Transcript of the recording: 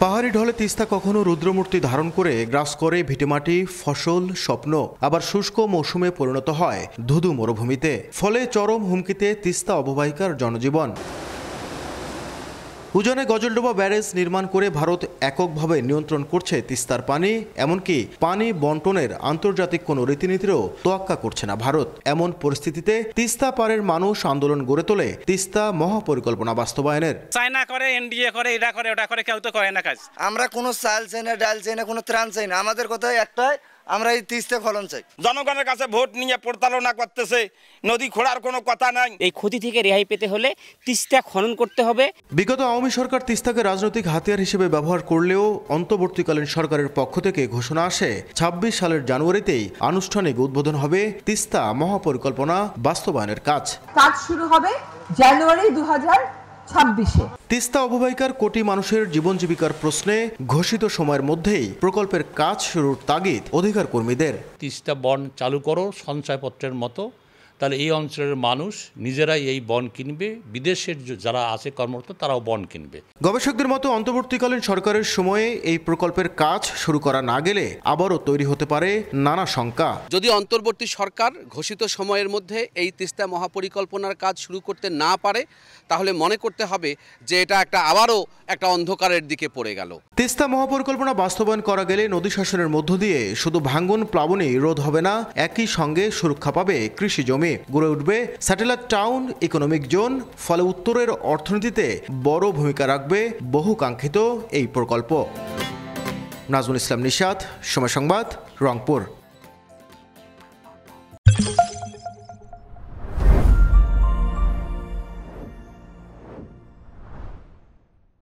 পাহাড়ি ঢলে তিস্তা কখনো রুদ্রমূর্তি ধারণ করে গ্রাস করে ভিটেমাটি, ফসল, স্বপ্ন, আবার শুষ্ক মৌসুমে পরিণত হয় ধুধু মরুভূমিতে। ফলে চরম হুমকিতে তিস্তা অববাহিকার জনজীবন। উজানে গজলডোবা ব্যারেজ নির্মাণ করে ভারত এককভাবে নিয়ন্ত্রণ করছে তিস্তার পানি, এমনকি পানি বন্টনের আন্তর্জাতিক কোনো রীতিনীতিরও তোয়াক্কা করছে না ভারত। এমন পরিস্থিতিতে তিস্তা পারের মানুষ আন্দোলন গড়ে তোলে তিস্তা মহাপরিকল্পনা বাস্তবায়নের। চায়না করে, এনডিএ করে, এটা করে, ওটা করে, কেউ তো করে না কাজ। আমরা কোনো চাল চাই না, ডাল চাই না, কোনো ত্রাণ চাই না। আমাদের কথা একটাই, আমরা এই তিস্তা ফলন চাই। জনগণের কাছে ভোট নিয়ে প্রতারণা করতেছে, নদী খোঁড়ার কোনো কথা নাই। এই ক্ষতি থেকে রেহাই পেতে হলে তিস্তা খনন করতে হবে। বিগত আওয়ামী সরকার তিস্তাকে রাজনৈতিক হাতিয়ার হিসেবে ব্যবহার করলেও অন্তর্বর্তীকালীন সরকারের পক্ষ থেকে ঘোষণা আসে ২৬ সালের জানুয়ারিতেই আনুষ্ঠানিক উদ্বোধন হবে তিস্তা মহাপরিকল্পনা বাস্তবায়নের কাজ শুরু হবে জানুয়ারি 2026-এ। তিস্তা অববাহিকার কোটি মানুষের জীবন জীবিকার প্রশ্নে ঘোষিত সময়ের মধ্যেই প্রকল্পের কাজ শুরুর তাগিদ অধিকার কর্মীদের। তিস্তা বন্ড চালু করো সঞ্চয়পত্রের মতো, তাহলে এই অঞ্চলের মানুষ নিজেরাই এই বন্ড কিনবে, বিদেশের যারা আছে কর্মরত তারাও বন্ড কিনবে। গবেষকদের মতো অন্তর্বর্তীকালীন সরকারের সময়ে এই প্রকল্পের কাজ শুরু করা না গেলে আবারও তৈরি হতে পারে নানা শঙ্কা। যদি অন্তর্বর্তী সরকার ঘোষিত সময়ের মধ্যে এই তিস্তা মহাপরিকল্পনার কাজ শুরু করতে না পারে, তাহলে মনে করতে হবে যে এটা আবারও একটা অন্ধকারের দিকে পড়ে গেল। তিস্তা মহাপরিকল্পনা বাস্তবায়ন করা গেলে নদী শাসনের মধ্য দিয়ে শুধু ভাঙ্গন প্লাবনই রোধ হবে না, একই সঙ্গে সুরক্ষা পাবে কৃষি জমি, গড়ে উঠবে স্যাটেলাইট টাউন, ইকোনমিক জোন। ফলে উত্তরের অর্থনীতিতে বড় ভূমিকা রাখবে বহুকাঙ্ক্ষিত এই প্রকল্প। নাজমুল ইসলাম নিশাত, সময় সংবাদ, রংপুর।